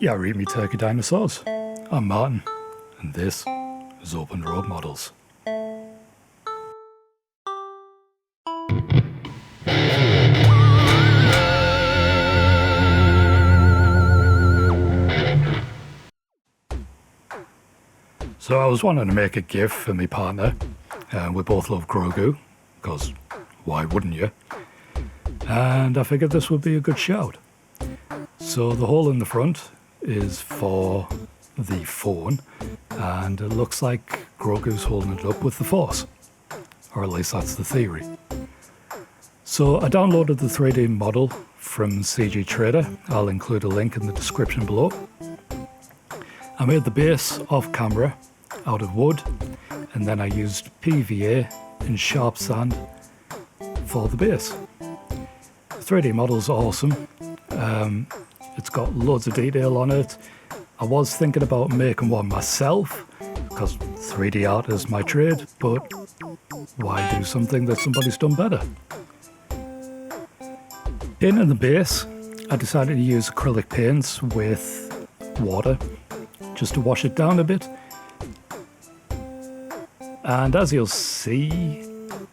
Yeah, read me turkey dinosaurs. I'm Martin, and this is Open Road Models. So I was wanting to make a gift for my partner. We both love Grogu, because why wouldn't you? And I figured this would be a good shout. So the hole in the front is for the phone, and it looks like Grogu's holding it up with the Force. Or at least that's the theory. So I downloaded the 3D model from CG Trader. I'll include a link in the description below. I made the base off camera out of wood, and then I used PVA and sharp sand for the base. The 3D model's awesome. It's got loads of detail on it. I was thinking about making one myself, because 3D art is my trade, but why do something that somebody's done better? Painting the base, I decided to use acrylic paints with water just to wash it down a bit. And as you'll see,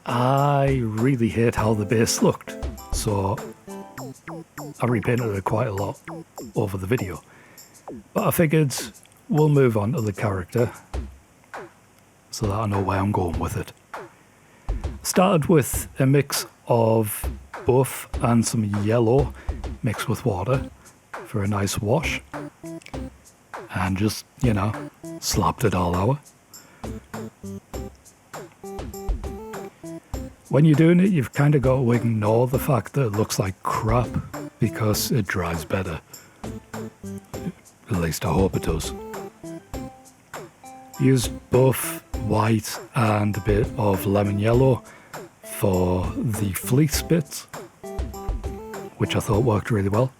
I really hate how the base looked, so I repainted it quite a lot over the video. But I figured we'll move on to the character so that I know where I'm going with it. Started with a mix of buff and some yellow mixed with water for a nice wash, and just, slapped it all over. When you're doing it, you've kind of got to ignore the fact that it looks like crap, because it dries better. At least I hope it does. Used buff, white and a bit of lemon yellow for the fleece bits, which I thought worked really well.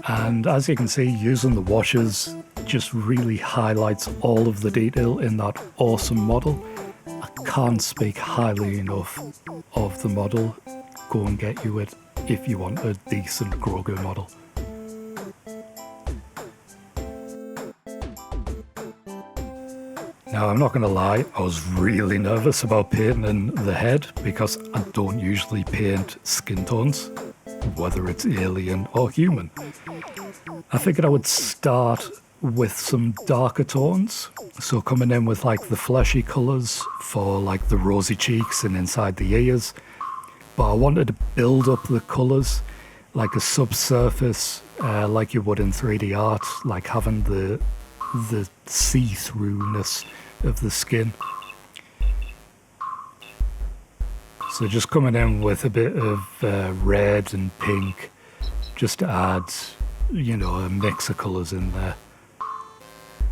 And as you can see, using the washes just really highlights all of the detail in that awesome model. I can't speak highly enough of the model. Go and get you it if you want a decent Grogu model. Now, I'm not going to lie, I was really nervous about painting the head because I don't usually paint skin tones, whether it's alien or human. I figured I would start with some darker tones, so coming in with like the fleshy colours for like the rosy cheeks and inside the ears. But I wanted to build up the colours like a subsurface, like you would in 3D art, like having the see-throughness of the skin. So just coming in with a bit of red and pink, just to add, a mix of colours in there.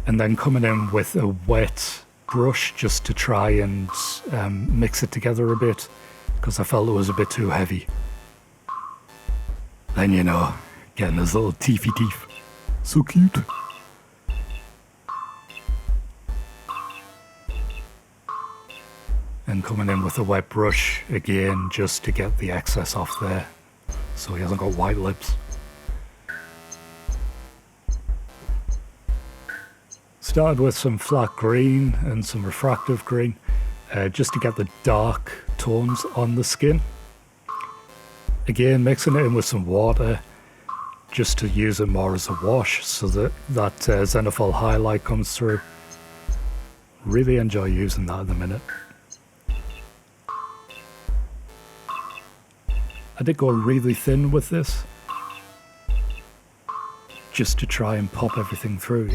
And then coming in with a wet brush just to try and mix it together a bit, because I felt it was a bit too heavy. Then, getting his little teethy teeth. So cute. And coming in with a wet brush again, just to get the excess off there, so he hasn't got white lips. Started with some flat green and some refractive green, just to get the dark tones on the skin. Again, mixing it in with some water, just to use it more as a wash, so that Zenithal highlight comes through. Really enjoy using that at the minute. I did go really thin with this, just to try and pop everything through,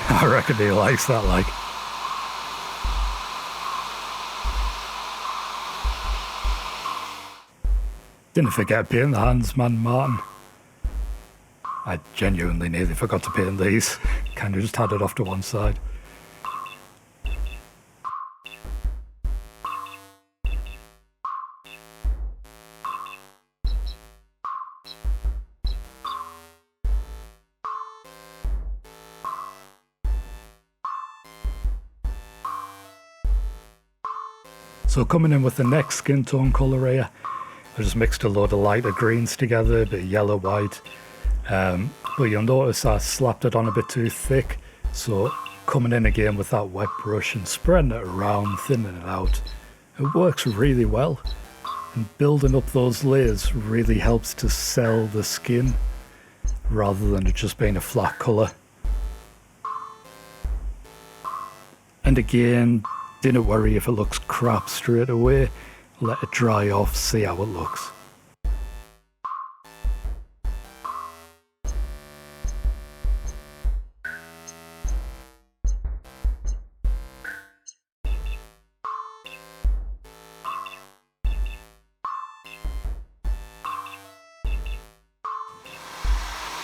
I reckon he likes that, like. Didn't forget painting the hands, man, Martin. I genuinely nearly forgot to paint these. Kind of just had it off to one side. So coming in with the next skin tone colour here, I just mixed a load of lighter greens together, a bit of yellow, white. But you'll notice I slapped it on a bit too thick. So coming in again with that wet brush and spreading it around, thinning it out, it works really well. And building up those layers really helps to sell the skin rather than it just being a flat colour. And again, don't worry if it looks crap straight away. Let it dry off, see how it looks.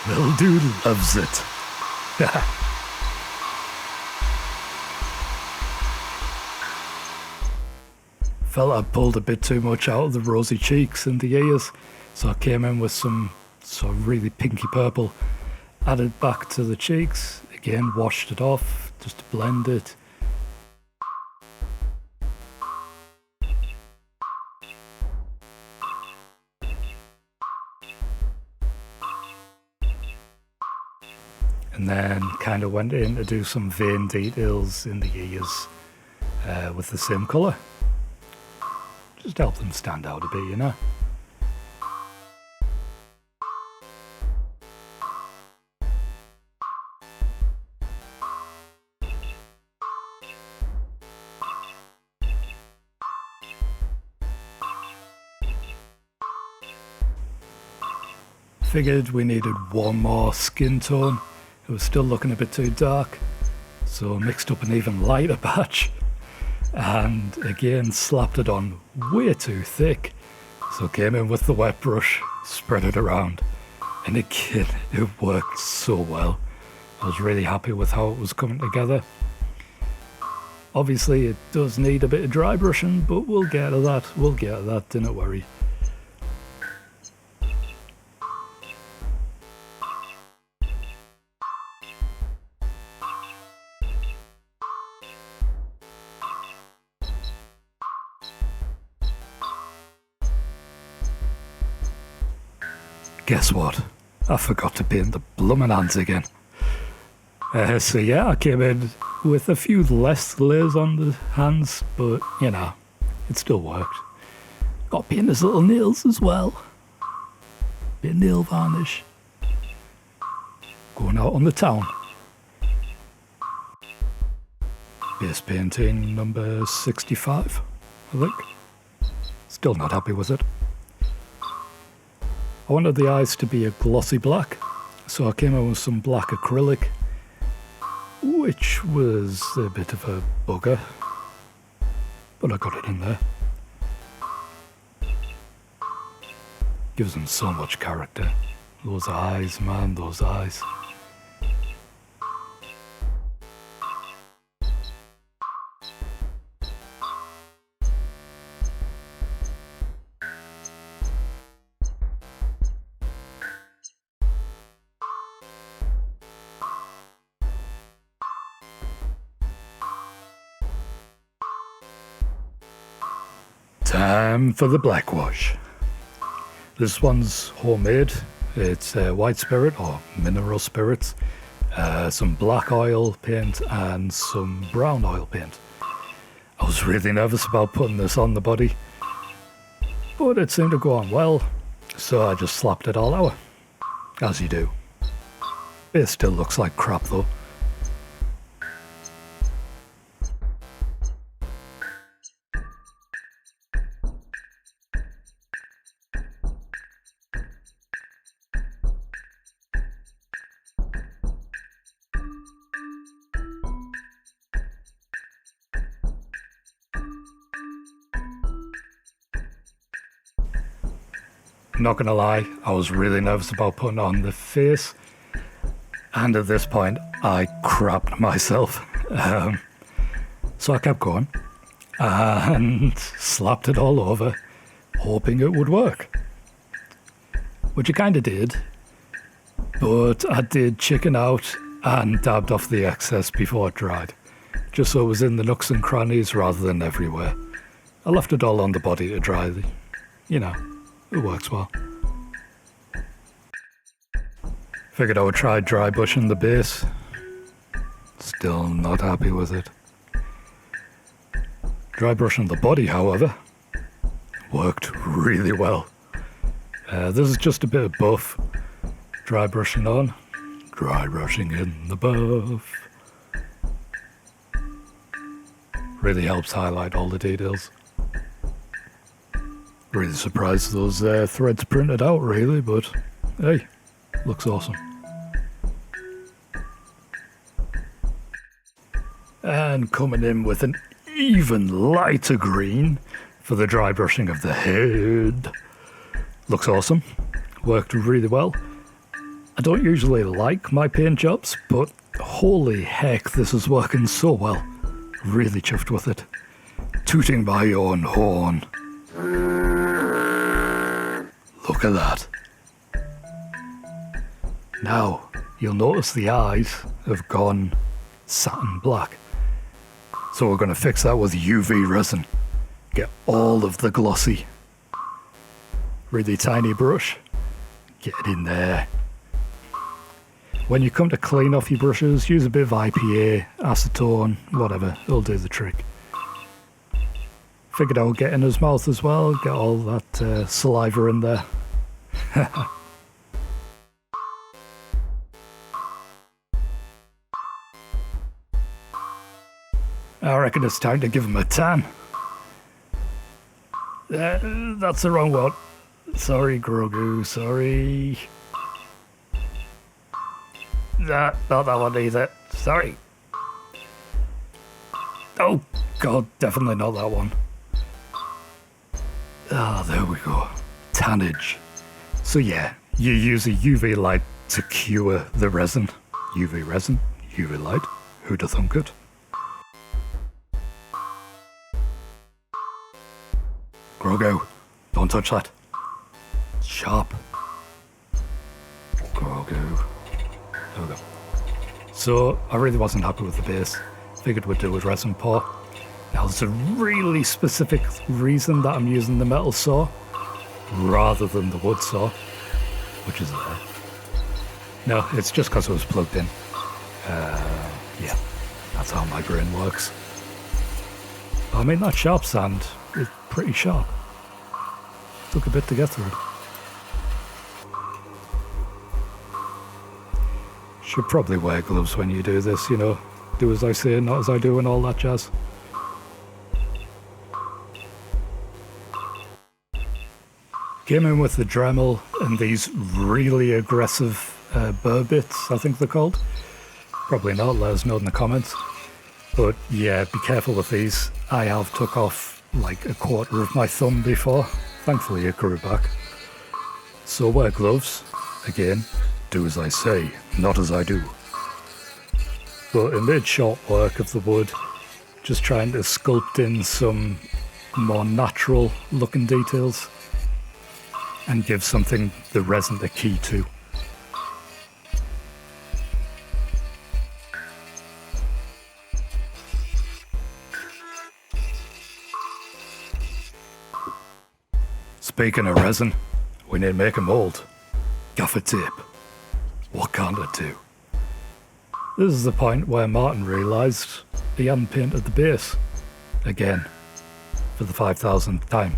Little dude loves it. Felt I pulled a bit too much out of the rosy cheeks and the ears, so I came in with some sort of really pinky purple, added back to the cheeks, again washed it off just to blend it. And then kind of went in to do some vein details in the ears with the same colour. Just help them stand out a bit, you know. Figured we needed one more skin tone. It was still looking a bit too dark, so mixed up an even lighter batch. And again slapped it on way too thick, so came in with the wet brush, spread it around, and again it worked so well. I was really happy with how it was coming together. Obviously it does need a bit of dry brushing, but we'll get to that, don't worry. Guess what? I forgot to paint the bloomin' hands again. So yeah, I came in with a few less layers on the hands, but you know, it still worked. Got paint his little nails as well. Bit of nail varnish. Going out on the town. Base painting number 65, I think. Still not happy with it. I wanted the eyes to be a glossy black, so I came in with some black acrylic, which was a bit of a bugger, but I got it in there. Gives them so much character. Those eyes, man, those eyes. Time for the black wash. This one's homemade. It's white spirit or mineral spirits, some black oil paint and some brown oil paint. I was really nervous about putting this on the body, but it seemed to go on well, so I just slapped it all out, as you do. It still looks like crap though. Not gonna lie, I was really nervous about putting on the face, and at this point I crapped myself. So I kept going and slapped it all over, hoping it would work. Which it kinda did, but I did chicken out and dabbed off the excess before it dried, just so it was in the nooks and crannies rather than everywhere. I left it all on the body to dry. You know, it works well. Figured I would try dry brushing the base. Still not happy with it. Dry brushing the body, however, worked really well. This is just a bit of buff. Dry brushing on, dry brushing in the buff. Really helps highlight all the details. Really surprised those threads printed out, really, but hey, looks awesome. And coming in with an even lighter green for the dry brushing of the head. Looks awesome. Worked really well. I don't usually like my paint jobs, but holy heck, this is working so well. Really chuffed with it. Tooting my own horn. Look at that. Now, you'll notice the eyes have gone satin black. So we're going to fix that with UV resin. Get all of the glossy. Really tiny brush. Get it in there. When you come to clean off your brushes, use a bit of IPA, acetone, whatever. It'll do the trick. Figured I would get in his mouth as well. Get all that saliva in there. I reckon it's time to give him a tan. That's the wrong one. Sorry, Grogu, sorry. Not that one either. Sorry. Oh, God, definitely not that one. Ah, there we go. Tannage. So yeah, you use a UV light to cure the resin. UV resin, UV light. Who'd have thunk it? Grogu, don't touch that. It's sharp. Grogu. There we go. So, I really wasn't happy with the base. Figured we'd do with resin pour. Now, there's a really specific reason that I'm using the metal saw rather than the wood saw, which is there. No, it's just because it was plugged in. Yeah, that's how my brain works. I mean, that sharp sand is pretty sharp. Took a bit to get through it. Should probably wear gloves when you do this, you know. Do as I say, not as I do, and all that jazz. Came in with the Dremel and these really aggressive burr bits, I think they're called. Probably not, let us know in the comments. But yeah, be careful with these. I have took off like a quarter of my thumb before. Thankfully it grew back. So wear gloves. Again, do as I say, not as I do. But it made short work of the wood. Just trying to sculpt in some more natural looking details and give something the resin the key to. Speaking of resin, we need to make a mould. Gaffer tape. What can't it do? This is the point where Martin realised he hadn't painted the base. Again. For the 5,000th time.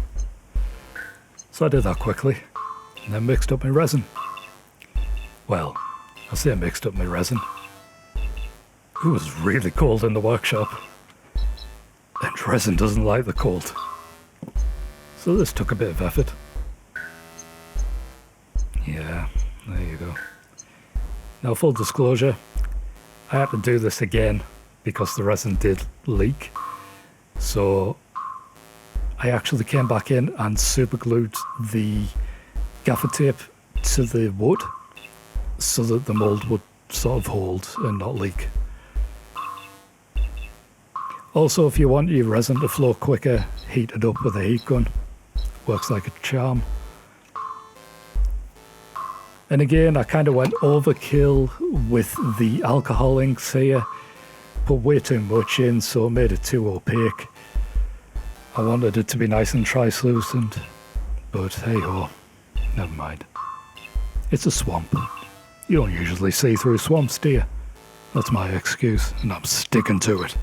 So I did that quickly. And then mixed up my resin. Well, I say I mixed up my resin. It was really cold in the workshop. And resin doesn't like the cold. So this took a bit of effort. Yeah, there you go. Now, full disclosure, I had to do this again because the resin did leak. So I actually came back in and super glued the gaffer tape to the wood so that the mould would sort of hold and not leak. Also, if you want your resin to flow quicker, heat it up with a heat gun. Works like a charm. And again, I kind of went overkill with the alcohol inks here. Put way too much in, so it made it too opaque. I wanted it to be nice and translucent, but hey ho, never mind. It's a swamp. You don't usually see through swamps, do you? That's my excuse, and I'm sticking to it.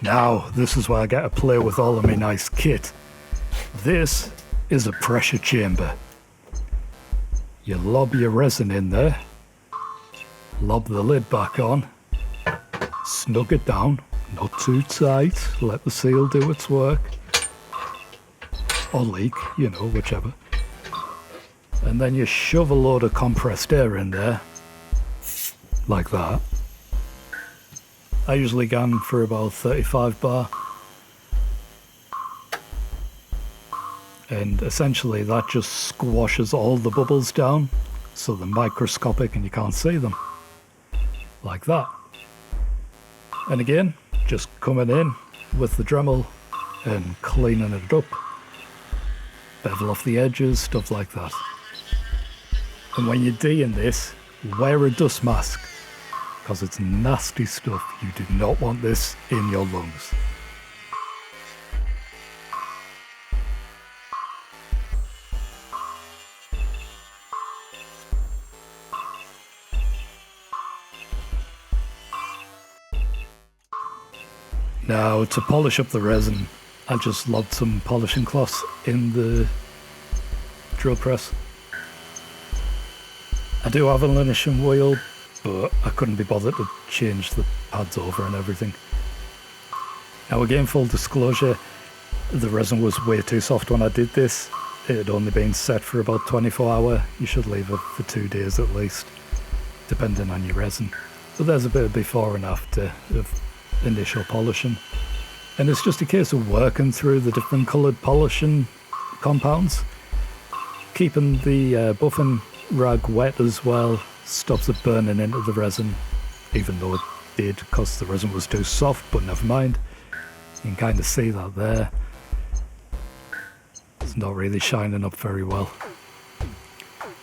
Now, this is where I get to play with all of my nice kit. This is a pressure chamber. You lob your resin in there, lob the lid back on, snug it down, not too tight, let the seal do its work, or leak, you know, whichever. And then you shove a load of compressed air in there, like that. I usually gun for about 35 bar. And essentially that just squashes all the bubbles down so they're microscopic and you can't see them. Like that. And again, just coming in with the Dremel and cleaning it up. Bevel off the edges, stuff like that. And when you're doing this, wear a dust mask, because it's nasty stuff. You do not want this in your lungs. Now, to polish up the resin, I just lobbed some polishing cloths in the drill press. I do have a Linischen wheel, but I couldn't be bothered to change the pads over and everything. Now again, full disclosure, the resin was way too soft when I did this. It had only been set for about 24 hours. You should leave it for 2 days at least, depending on your resin. But there's a bit of before and after of initial polishing. And it's just a case of working through the different coloured polishing compounds. Keeping the buffing rag wet as well stops it burning into the resin, even though it did because the resin was too soft, but never mind. You can kind of see that there. It's not really shining up very well.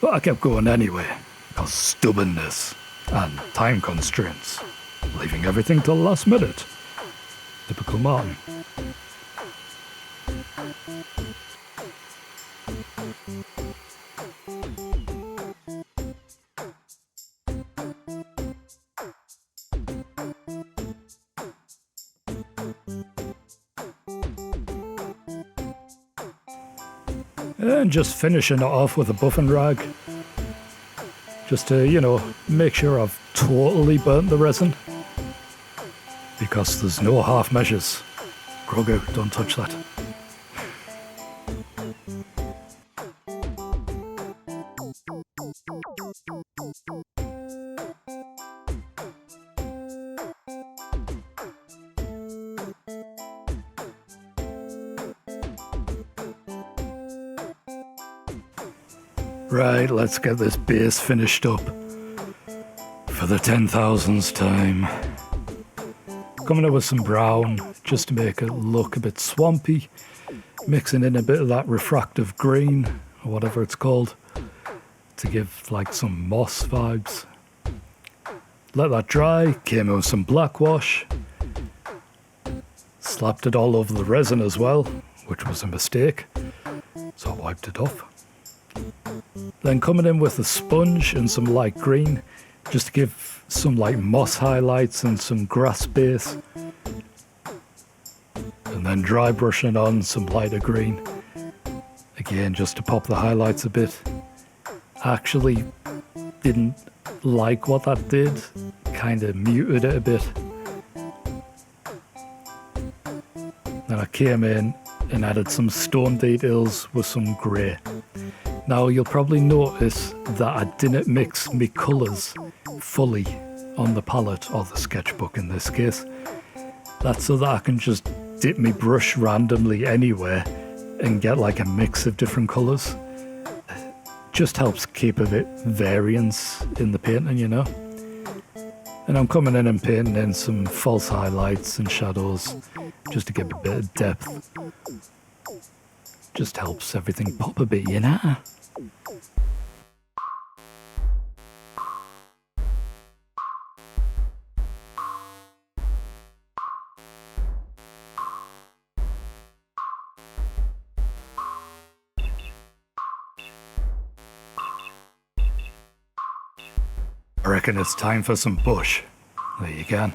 But I kept going anyway, because stubbornness and time constraints, leaving everything till the last minute. Typical Martin. And just finishing it off with a buffing rag. Just to, you know, make sure I've totally burnt the resin. Because there's no half measures. Grogu, don't touch that. Right, let's get this base finished up. For the 10,000th time. Coming up with some brown, just to make it look a bit swampy. Mixing in a bit of that refractive green, or whatever it's called, to give like some moss vibes. Let that dry, came in with some black wash. Slapped it all over the resin as well, which was a mistake, so I wiped it off. Then coming in with a sponge and some light green, just to give some like moss highlights and some grass base. And then dry brushing on some lighter green. Again, just to pop the highlights a bit. I actually didn't like what that did. Kind of muted it a bit. Then I came in and added some stone details with some grey. Now you'll probably notice that I didn't mix my colours fully on the palette, or the sketchbook in this case. That's so that I can just dip my brush randomly anywhere and get like a mix of different colours. Just helps keep a bit variance in the painting, you know. And I'm coming in and painting in some false highlights and shadows just to give a bit of depth. Just helps everything pop a bit, you know? I reckon it's time for some bush. There you can.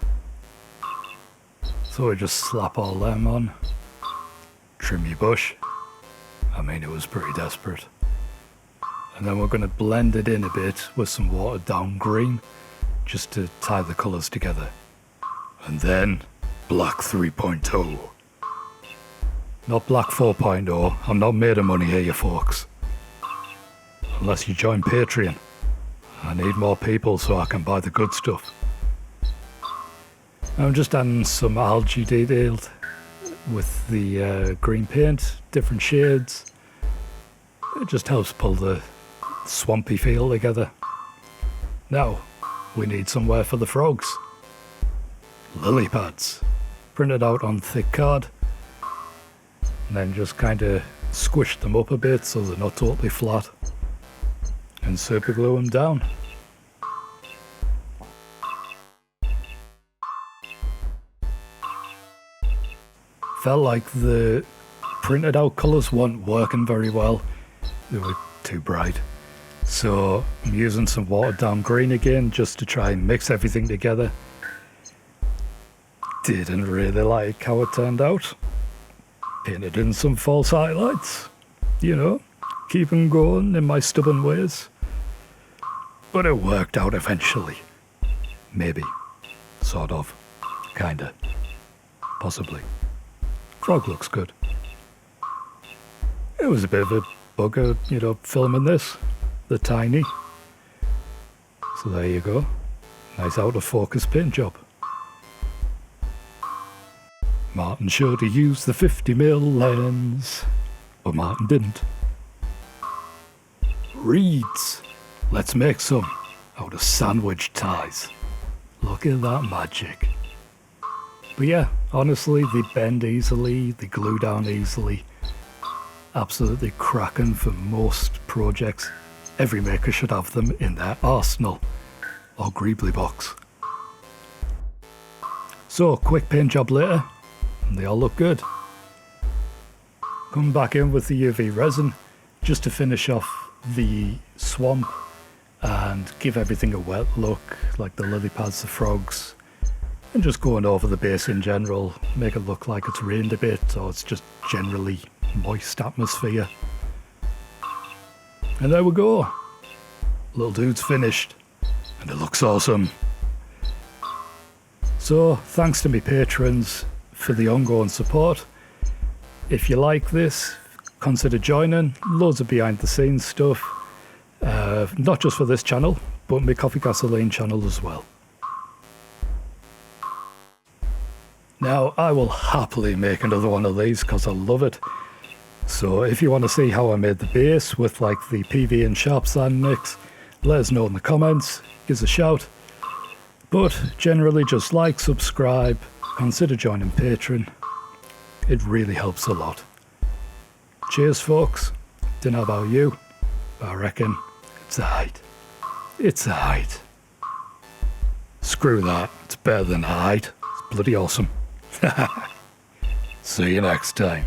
So we just slap all them on. Trim your bush. I mean, it was pretty desperate. And then we're going to blend it in a bit with some watered down green, just to tie the colours together. And then, black 3.0. Not black 4.0. I'm not made of money here, you folks. Unless you join Patreon. I need more people so I can buy the good stuff. I'm just adding some algae detailed with the green paint, different shades. It just helps pull the swampy feel together. Now, we need somewhere for the frogs. Lily pads. Printed out on thick card. And then just kind of squish them up a bit so they're not totally flat. And super glue them down. Felt like the printed out colours weren't working very well. They were too bright. So I'm using some watered down green again just to try and mix everything together. Didn't really like how it turned out. Painted in some false highlights. You know, keeping going in my stubborn ways. But it worked out eventually. Maybe. Sort of. Kinda. Possibly. Frog looks good. It was a bit of a bugger, you know, filming this. The tiny. So there you go. Nice out of focus paint job. Martin should have used the 50mm lens. But Martin didn't. Reeds. Let's make some out of sandwich ties. Look at that magic. But yeah, honestly, they bend easily, they glue down easily. Absolutely cracking for most projects. Every maker should have them in their arsenal or greebly box. So, quick paint job later, and they all look good. Come back in with the UV resin just to finish off the swamp and give everything a wet look, like the lily pads, the frogs, and just going over the base in general, make it look like it's rained a bit or it's just generally moist atmosphere. And there we go. Little dude's finished and it looks awesome. So thanks to my patrons for the ongoing support. If you like this, consider joining. Loads of behind the scenes stuff. Not just for this channel, but my Coffee Gasoline channel as well. Now, I will happily make another one of these because I love it. So if you want to see how I made the base with like the PV and sharp sand mix, let us know in the comments, give us a shout. But generally just like, subscribe, consider joining Patreon. It really helps a lot. Cheers folks, don't know about you, but I reckon it's alright. It's alright. Screw that, it's better than alright. It's bloody awesome. See you next time.